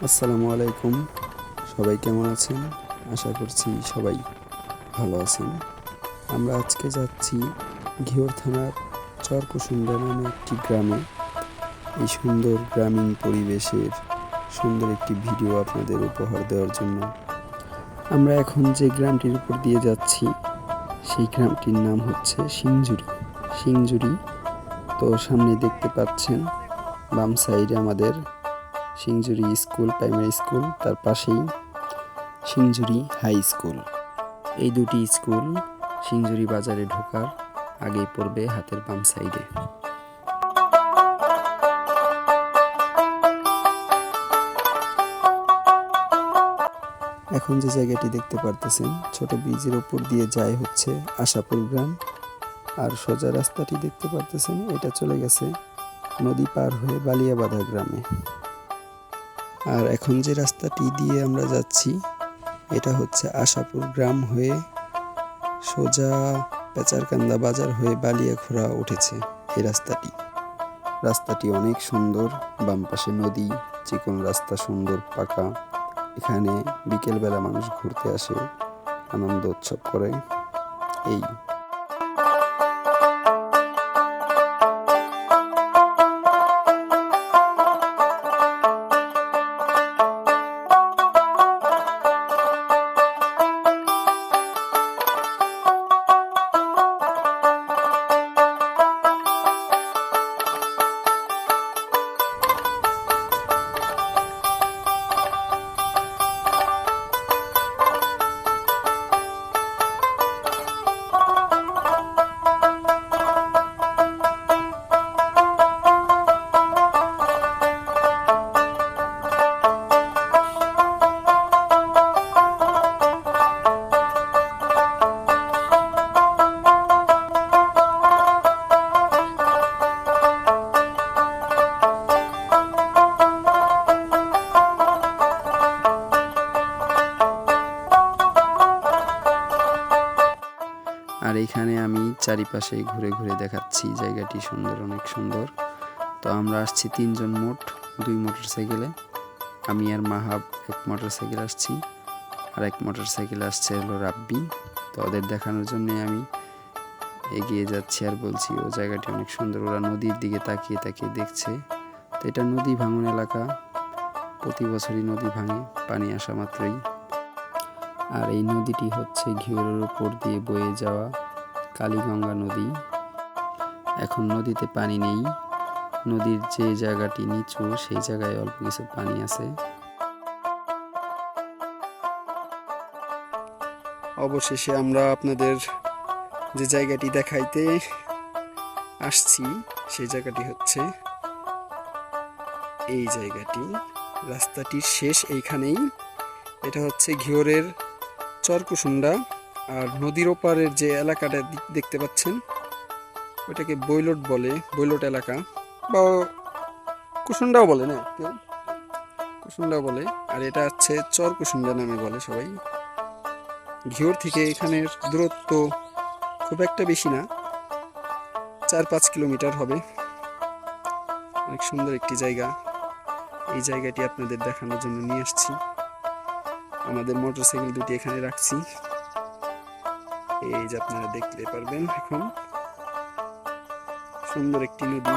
আসসালামু আলাইকুম। সবাই কেমন আছেন? আশা করছি সবাই ভালো আছেন। আমরা আজকে যাচ্ছি ঘিওর থানার চরকুসুন্ডা নামে একটি গ্রামে। এই সুন্দর গ্রামীণ পরিবেশের সুন্দর একটি ভিডিও আপনাদের উপহার দেওয়ার জন্য। আমরা এখন যে গ্রামটির উপর দিয়ে যাচ্ছি সেই গ্রামটির নাম হচ্ছে সিংজুরি। তো সামনে দেখতে পাচ্ছেন বাম সাইডে আমাদের সিংজুরি স্কুল, প্রাইমারি স্কুল, তার পাশেই সিংজুরি হাই স্কুল। এই দুটি স্কুল সিংজুরি বাজারে ঢোকার আগেই পড়বে হাতের বাম সাইডে। এখন যে জায়গাটি দেখতে পারতেছেন, ছোট ব্রিজের উপর দিয়ে যায় হচ্ছে আশাপুর গ্রাম। আর সোজা রাস্তাটি দেখতে পারতেছেন, এটা চলে গেছে নদী পার হয়ে বালিয়াবাধা গ্রামে। আর এখন যে রাস্তাটি দিয়ে আমরা যাচ্ছি এটা হচ্ছে আশাপুর গ্রাম হয়ে সোজা পেচারকান্দা বাজার হয়ে বালিয়াখোড়া উঠেছে এই রাস্তাটি অনেক সুন্দর। বাম পাশে নদী, চিকন রাস্তা, সুন্দর পাকা। এখানে বিকেলবেলা মানুষ ঘুরতে আসে, আনন্দ উৎসব করে। এই আর এখানে আমি চারিপাশে ঘুরে ঘুরে দেখাচ্ছি, জায়গাটি সুন্দর, অনেক সুন্দর। তো আমরা আসছি 3 জন, মোট 2 মোটরসাইকেলে। আমি আর মাহাব এক মোটরসাইকেল আসছি, আর এক মোটরসাইকেল আসছে হলো রাব্বি। তো ওদের দেখানোর জন্য আমি এগিয়ে যাচ্ছি আর বলছি ও জায়গাটি অনেক সুন্দর। ওরা নদীর দিকে তাকিয়ে তাকিয়ে দেখছে। তো এটা নদী ভাঙন এলাকা, প্রতি বছরই নদী ভাঙে পানি আসা মাত্রই। আর এই নদীটি হচ্ছে ঘিওরের উপর দিয়ে বয়ে যাওয়া কালীগঙ্গা নদী। এখন নদীতে পানি নেই, নদীর যে জায়গাটি নিচু সেই জায়গায় অল্প কিছু পানি আছে। অবশেষে আমরা আপনাদের যে জায়গাটি দেখাইতে আসছি সেই জায়গাটি হচ্ছে এই জায়গাটি। রাস্তাটির শেষ এইখানেই। এটা হচ্ছে ঘিওরের চরকুসুন্ডা। আর নদীর ওপারের যে এলাকাটা দেখতে পাচ্ছেন ওটাকে বৈলট বলে, বৈলট এলাকা বা কুসুন্ডাও বলে, না কেউ কুসুন্ডাও বলে। আর এটা হচ্ছে চরকুসুন্ডা নামে বলে সবাই। ঘিওর থেকে এখানের দূরত্ব খুব একটা বেশি না, 4-5 কিলোমিটার হবে। অনেক সুন্দর একটি জায়গা। এই জায়গাটি আপনাদের দেখানোর জন্য নিয়ে আসছি। আমাদের মোটরসাইকেল দুটি এখানে রাখছি, এই যে আপনারা দেখতে পারবেন। এখন সুন্দর একটি নদী।